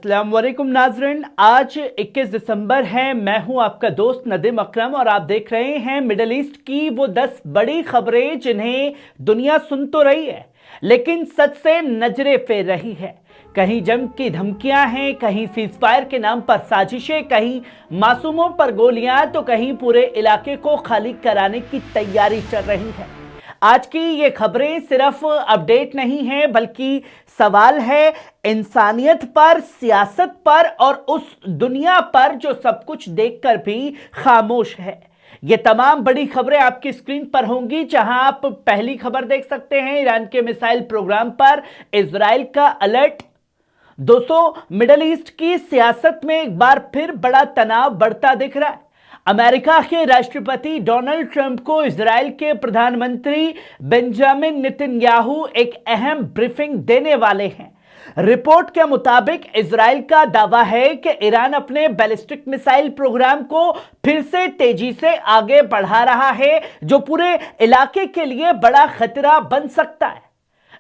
अस्सलाम वालेकुम नाज़रीन। आज 21 दिसंबर है। मैं हूं आपका दोस्त नदीम अकरम और आप देख रहे हैं मिडल ईस्ट की वो 10 बड़ी खबरें जिन्हें दुनिया सुन तो रही है लेकिन सच से नजरें फेर रही है। कहीं जंग की धमकियां हैं, कहीं सीजफायर के नाम पर साजिशें, कहीं मासूमों पर गोलियां, तो कहीं पूरे इलाके को खाली कराने की तैयारी चल रही है। आज की ये खबरें सिर्फ अपडेट नहीं है बल्कि सवाल है इंसानियत पर, सियासत पर और उस दुनिया पर जो सब कुछ देखकर भी खामोश है। ये तमाम बड़ी खबरें आपकी स्क्रीन पर होंगी, जहां आप पहली खबर देख सकते हैं ईरान के मिसाइल प्रोग्राम पर इजराइल का अलर्ट। दोस्तों, मिडल ईस्ट की सियासत में एक बार फिर बड़ा तनाव बढ़ता दिख रहा है। अमेरिका के राष्ट्रपति डोनाल्ड ट्रंप को इजराइल के प्रधानमंत्री बेंजामिन नेतन्याहू एक अहम ब्रीफिंग देने वाले हैं। रिपोर्ट के मुताबिक इजराइल का दावा है कि ईरान अपने बैलिस्टिक मिसाइल प्रोग्राम को फिर से तेजी से आगे बढ़ा रहा है, जो पूरे इलाके के लिए बड़ा खतरा बन सकता है।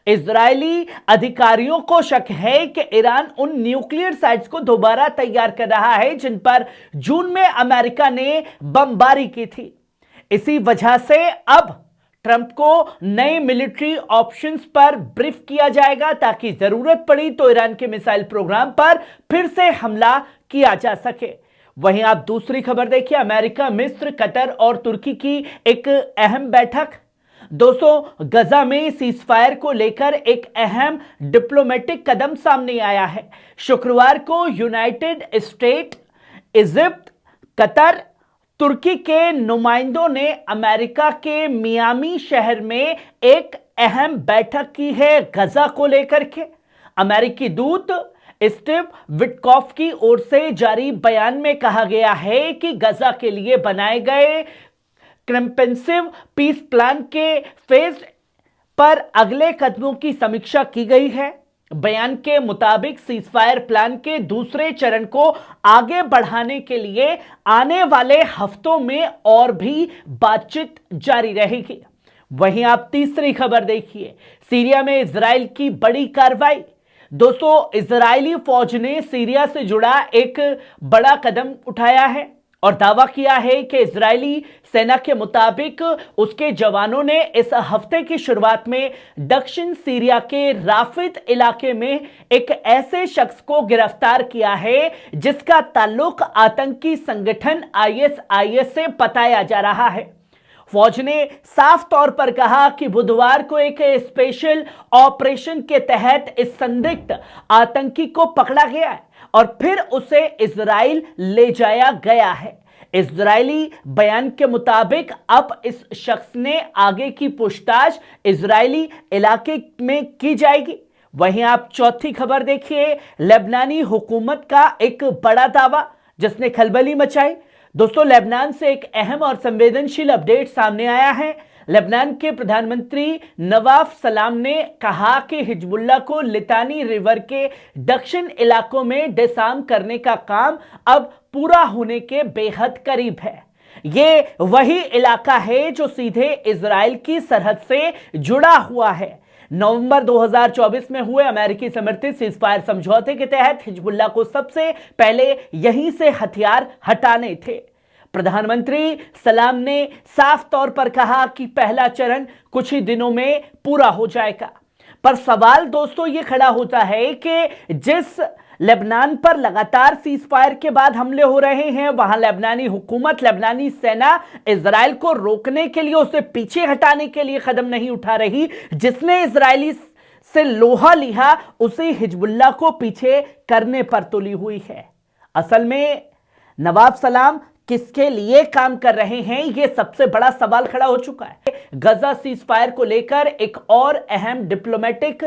इजरायली अधिकारियों को शक है कि ईरान उन न्यूक्लियर साइट्स को दोबारा तैयार कर रहा है जिन पर जून में अमेरिका ने बमबारी की थी। इसी वजह से अब ट्रंप को नए मिलिट्री ऑप्शंस पर ब्रीफ किया जाएगा ताकि जरूरत पड़ी तो ईरान के मिसाइल प्रोग्राम पर फिर से हमला किया जा सके। वहीं आप दूसरी खबर देखिए, अमेरिका, मिस्र, कतर और तुर्की की एक अहम बैठक। दोस्तों, गजा में सीजफायर को लेकर एक अहम डिप्लोमेटिक कदम सामने आया है। शुक्रवार को यूनाइटेड स्टेट, इजिप्ट, कतर, तुर्की के नुमाइंदों ने अमेरिका के मियामी शहर में एक अहम बैठक की है गजा को लेकर के। अमेरिकी दूत स्टीव विटकॉफ की ओर से जारी बयान में कहा गया है कि गजा के लिए बनाए गए कॉम्प्रिहेंसिव पीस प्लान के फेज पर अगले कदमों की समीक्षा की गई है। बयान के मुताबिक सीजफायर प्लान के दूसरे चरण को आगे बढ़ाने के लिए आने वाले हफ्तों में और भी बातचीत जारी रहेगी। वहीं आप तीसरी खबर देखिए, सीरिया में इजराइल की बड़ी कार्रवाई। दोस्तों, इजरायली फौज ने सीरिया से जुड़ा एक बड़ा कदम उठाया है और दावा किया है कि इजरायली सेना के मुताबिक उसके जवानों ने इस हफ्ते की शुरुआत में दक्षिण सीरिया के राफिद इलाके में एक ऐसे शख्स को गिरफ्तार किया है जिसका ताल्लुक आतंकी संगठन आईएसआईएस से बताया जा रहा है। फौज ने साफ तौर पर कहा कि बुधवार को एक स्पेशल ऑपरेशन के तहत इस संदिग्ध आतंकी को पकड़ा गया है और फिर उसे इजराइल ले जाया गया है। इजरायली बयान के मुताबिक अब इस शख्स ने आगे की पूछताछ इजरायली इलाके में की जाएगी। वहीं आप चौथी खबर देखिए, लेबनानी हुकूमत का एक बड़ा दावा जिसने खलबली मचाई। दोस्तों, लेबनान से एक अहम और संवेदनशील अपडेट सामने आया है। लेबनान के प्रधानमंत्री नवाफ सलाम ने कहा कि हिजबुल्लाह को लितानी रिवर के दक्षिण इलाकों में डिसआर्म करने का काम अब पूरा होने के बेहद करीब है। ये वही इलाका है जो सीधे इजराइल की सरहद से जुड़ा हुआ है। नवंबर 2024 में हुए अमेरिकी समर्थित सीजफायर समझौते के तहत हिजबुल्लाह को सबसे पहले यहीं से हथियार हटाने थे। प्रधानमंत्री सलाम ने साफ तौर पर कहा कि पहला चरण कुछ ही दिनों में पूरा हो जाएगा। पर सवाल दोस्तों ये खड़ा होता है कि जिस लेबनान पर लगातार सीजफायर के बाद हमले हो रहे हैं, वहां लेबनानी हुकूमत, लेबनानी सेना इजराइल को रोकने के लिए, उसे पीछे हटाने के लिए कदम नहीं उठा रही। जिसने इजरायली से लोहा लिया उसे हिजबुल्लाह को पीछे करने पर तुली हुई है। असल में नवाब सलाम किसके लिए काम कर रहे हैं, यह सबसे बड़ा सवाल खड़ा हो चुका है। गजा सीजफायर को लेकर एक और अहम डिप्लोमेटिक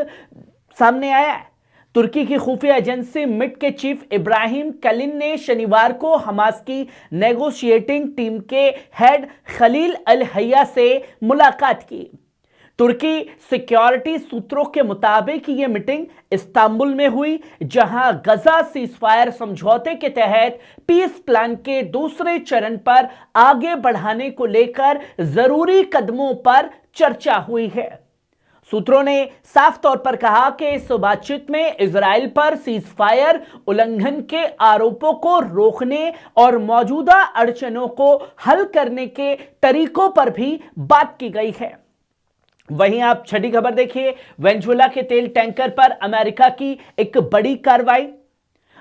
सामने आया है। तुर्की की खुफिया एजेंसी मिट के चीफ इब्राहिम कलिन ने शनिवार को हमास की नेगोशिएटिंग टीम के हेड खलील अल हैया से मुलाकात की। तुर्की सिक्योरिटी सूत्रों के मुताबिक यह मीटिंग इस्तांबुल में हुई, जहां गजा सीजफायर समझौते के तहत पीस प्लान के दूसरे चरण पर आगे बढ़ाने को लेकर जरूरी कदमों पर चर्चा हुई है। सूत्रों ने साफ तौर पर कहा कि इस बातचीत में इजराइल पर सीज फायर उल्लंघन के आरोपों को रोकने और मौजूदा अड़चनों को हल करने के तरीकों पर भी बात की गई है। वहीं आप छठी खबर देखिए, वेनेजुएला के तेल टैंकर पर अमेरिका की एक बड़ी कार्रवाई।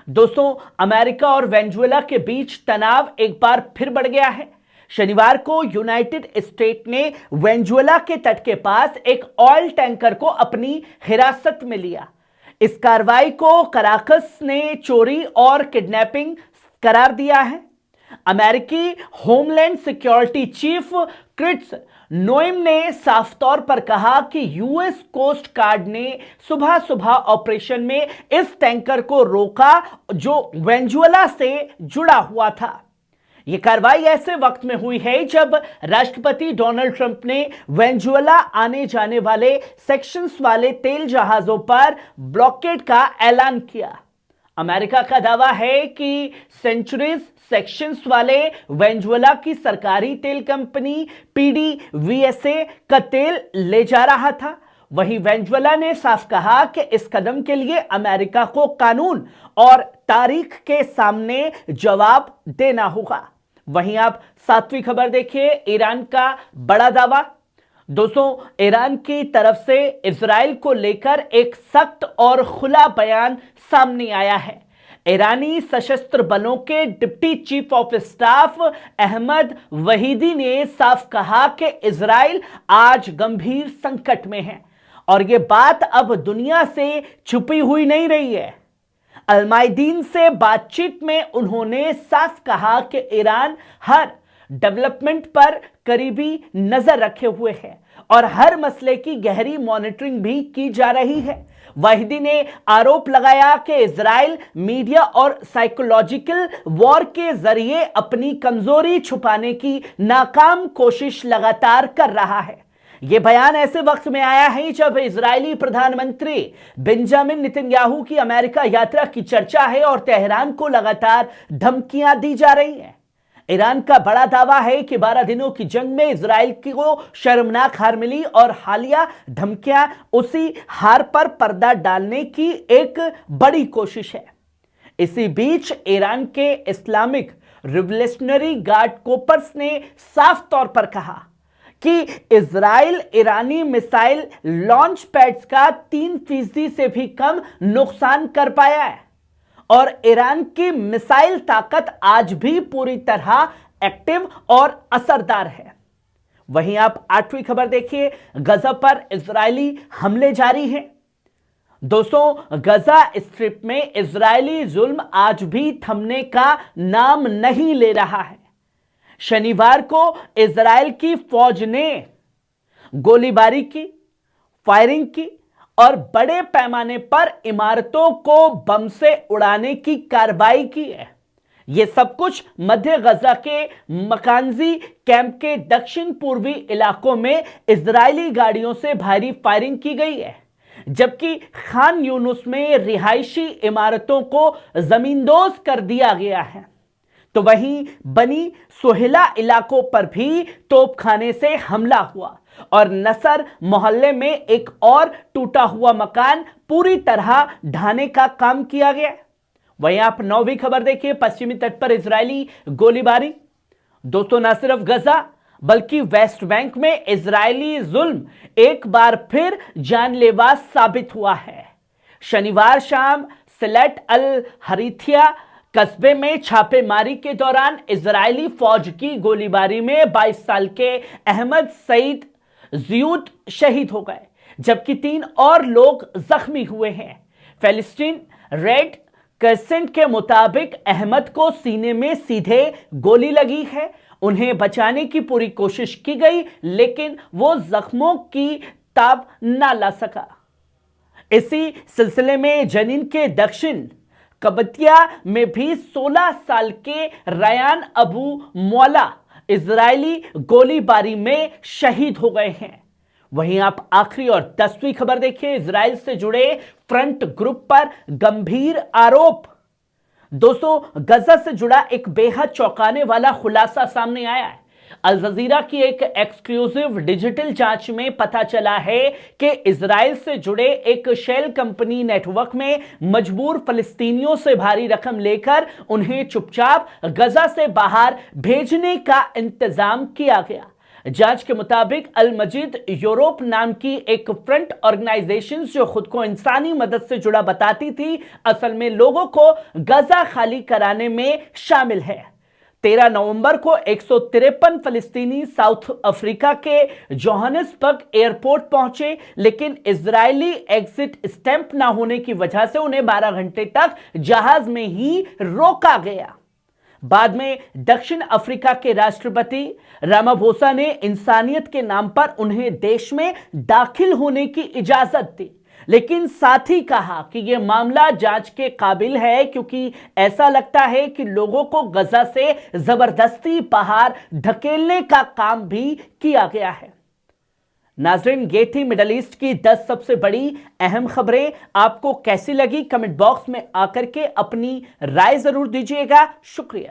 दोस्तों, अमेरिका और वेनेजुएला के बीच तनाव एक बार फिर बढ़ गया है। शनिवार को यूनाइटेड स्टेट ने वेनेजुएला के तट के पास एक ऑयल टैंकर को अपनी हिरासत में लिया। इस कार्रवाई को कराकस ने चोरी और किडनैपिंग करार दिया है। अमेरिकी होमलैंड सिक्योरिटी चीफ क्रिट्स नोएम ने साफ तौर पर कहा कि यूएस कोस्ट गार्ड ने सुबह सुबह ऑपरेशन में इस टैंकर को रोका जो वेनेजुएला से जुड़ा हुआ था। यह कार्रवाई ऐसे वक्त में हुई है जब राष्ट्रपति डोनाल्ड ट्रंप ने वेनेजुएला आने जाने वाले सेक्शंस वाले तेल जहाजों पर ब्लॉकेड का ऐलान किया। अमेरिका का दावा है कि सेंचुरीज सेक्शंस वाले वेनेजुएला की सरकारी तेल कंपनी पीडीवीएसए का तेल ले जा रहा था। वहीं वेनेजुएला ने साफ कहा कि इस कदम के लिए अमेरिका को कानून और तारीख के सामने जवाब देना होगा। वहीं आप सातवीं खबर देखिए, ईरान का बड़ा दावा। दोस्तों, ईरान की तरफ से इजराइल को लेकर एक सख्त और खुला बयान सामने आया है। ईरानी सशस्त्र बलों के deputy chief of staff Ahmad Vahidi ने साफ कहा कि इजराइल आज गंभीर संकट में है और यह बात अब दुनिया से छुपी हुई नहीं रही है। अलमायदीन से बातचीत में उन्होंने साफ कहा कि ईरान हर डेवलपमेंट पर करीबी नजर रखे हुए है और हर मसले की गहरी मॉनिटरिंग भी की जा रही है। वाहिदी ने आरोप लगाया कि इजराइल मीडिया और साइकोलॉजिकल वॉर के जरिए अपनी कमजोरी छुपाने की नाकाम कोशिश लगातार कर रहा है। यह बयान ऐसे वक्त में आया है जब इजरायली प्रधानमंत्री बेंजामिन नेतन्याहू की अमेरिका यात्रा की चर्चा है और तेहरान को लगातार धमकियां दी जा रही हैं। ईरान का बड़ा दावा है कि 12 दिनों की जंग में इजराइल को शर्मनाक हार मिली और हालिया धमकियां उसी हार पर पर्दा डालने की एक बड़ी कोशिश है। इसी बीच ईरान के इस्लामिक रिवोल्यूशनरी गार्ड कोपर्स ने साफ तौर पर कहा कि इजराइल ईरानी मिसाइल लॉन्च पैड्स का 3% से भी कम नुकसान कर पाया है और ईरान की मिसाइल ताकत आज भी पूरी तरह एक्टिव और असरदार है। वहीं आप 8वीं खबर देखिए, गजा पर इजरायली हमले जारी हैं। दोस्तों, गजा स्ट्रिप में इजरायली जुल्म आज भी थमने का नाम नहीं ले रहा है। शनिवार को इजराइल की फौज ने गोलीबारी की, फायरिंग की और बड़े पैमाने पर इमारतों को बम से उड़ाने की कार्रवाई की है। यह सब कुछ मध्य गजा के मकानजी कैंप के दक्षिण पूर्वी इलाकों में इजरायली गाड़ियों से भारी फायरिंग की गई है, जबकि खान यूनुस में रिहायशी इमारतों को जमींदोज कर दिया गया है। तो वहीं बनी सोहेला इलाकों पर भी तोपखाने से हमला हुआ और नसर मोहल्ले में एक और टूटा हुआ मकान पूरी तरह ढाने का काम किया गया। वहीं आप 9वीं खबर देखिए, पश्चिमी तट पर इजरायली गोलीबारी। दोस्तों, न सिर्फ गजा बल्कि वेस्ट बैंक में इजरायली जुल्म एक बार फिर जानलेवा साबित हुआ है। शनिवार शाम सिलेट अल हरीथिया कस्बे में छापेमारी के दौरान इजरायली फौज की गोलीबारी में 22 साल के अहमद सईद जियूद शहीद हो गए, जबकि 3 और लोग जख्मी हुए हैं। फिलिस्तीन रेड क्रिसेंट के मुताबिक अहमद को सीने में सीधे गोली लगी है। उन्हें बचाने की पूरी कोशिश की गई, लेकिन वो जख्मों की ताब ना ला सका। इसी सिलसिले में जनीन के दक्षिण कबतिया में भी 16 साल के रयान अबू मौला इजरायली गोलीबारी में शहीद हो गए हैं। वहीं आप आखिरी और 10वीं खबर देखिए, इजराइल से जुड़े फ्रंट ग्रुप पर गंभीर आरोप। दोस्तों, गजा से जुड़ा एक बेहद चौंकाने वाला खुलासा सामने आया है। अल जजीरा की एक एक्सक्लूसिव डिजिटल जांच में पता चला है कि इजराइल से जुड़े एक शेल कंपनी नेटवर्क में मजबूर फलस्तीनियों से भारी रकम लेकर उन्हें चुपचाप गजा से बाहर भेजने का इंतजाम किया गया। जांच के मुताबिक अल मजीद यूरोप नाम की एक फ्रंट ऑर्गेनाइजेशन जो खुद को इंसानी मदद से जुड़ा बताती थी, असल में लोगों को गजा खाली कराने में शामिल है। 13 नवंबर को 153 फलस्तीनी साउथ अफ्रीका के जोहानिसबर्ग एयरपोर्ट पहुंचे, लेकिन इजरायली एग्जिट स्टैंप ना होने की वजह से उन्हें 12 घंटे तक जहाज में ही रोका गया। बाद में दक्षिण अफ्रीका के राष्ट्रपति रामाफोसा ने इंसानियत के नाम पर उन्हें देश में दाखिल होने की इजाजत दी, लेकिन साथ ही कहा कि यह मामला जांच के काबिल है क्योंकि ऐसा लगता है कि लोगों को गजा से जबरदस्ती बाहर धकेलने का काम भी किया गया है। नाज़रीन, ये थी मिडल ईस्ट की 10 सबसे बड़ी अहम खबरें। आपको कैसी लगी कमेंट बॉक्स में आकर के अपनी राय जरूर दीजिएगा। शुक्रिया।